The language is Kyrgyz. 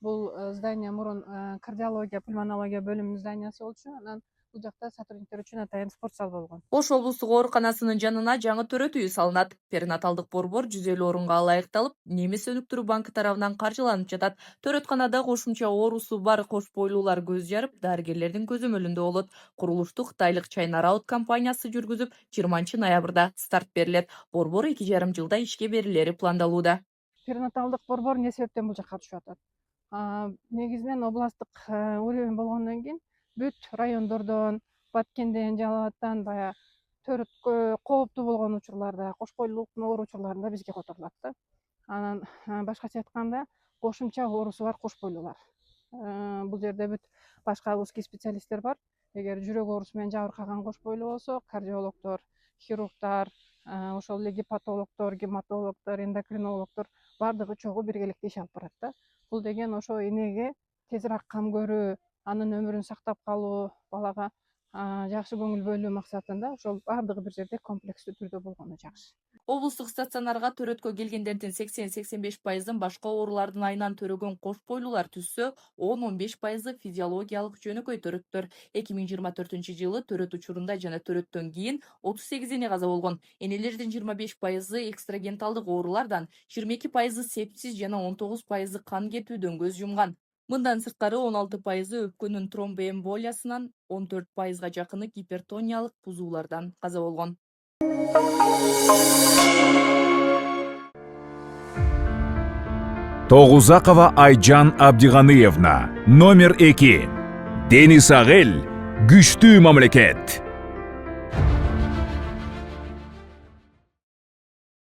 Бул здание мурун кардиология, пульмонология бөлүмүнүн зданиясы болчу. Анан бул жакта сотрудниктер үчүн атайын спортзал болгон. Ош облустук ооруканасынын жанына жаңы төрөт үйү салынат. Перинаталдык борбор 150 орунга ылайыкталып, Немис өнүктүрүү банкы тарабынан каржыланып жатат. Төрөтканада кошумча оорусу бар кош бойлуулар көз жарып, дарыгерлердин көзөмөлүндө болот. Курулушту кытайлык China Road компаниясы жүргүзүп, 20 ноябрда старт берилет. Борбор 2,5 жылда ишке берилери пландалууда. Перинаталдык борбор эмне себептен бул жакка түшүп атат? Негизинен областтык уровень болгондон кийин бүт райондордон, Баткенден, Жалал Абадтан баягы төрөткө кооптуу болгон учурларда, кош бойлуулуктун оор учурларында бизге которулат да. Анан башкача айтканда, кошумча оорусу бар кош бойлуулар. Бул жерде бүт башка узкий специалисттер бар. Эгер жүрөк оорусу менен жабыркаган кош бойлуу болсо, кардиологдор, хирургдар, ошол эле гепатологдор, гематологдор, эндокринологдор баардыгы чогуу биргеликте иш алып барат да. Бул деген ошо энеге тезирээк кам көрүү, анын өмүрүн сактап калуу, балага жакшы көңүл бөлүү максатында ошол баардыгы бир жерде комплекстүү түрдө болгону жакшы. Облустук стационарга төрөткө келгендердин 80-85%ын башка оорулардын айынан төрөгөн кош бойлуулар түзсө, 10-15%ы физиологиялык жөнөкөй төрөттөр. 2024-жылы төрөт учурунда жана төрөттөн кийин 38 эне каза болгон. Энелердин 25%ы экстрагенталдык оорулардан, 22%ы сепсис жана 19%ы кан кетүүдөн көз жумган. Мындан сырткары 16%ы өпкөнүн тромбоэмболиясынан, 14%га жакыны гипертониялык бузуулардан каза болгон. Тогузакова Айжан Абдиганыевна, номер 2. Денис Агел, күчтүү мамлекет.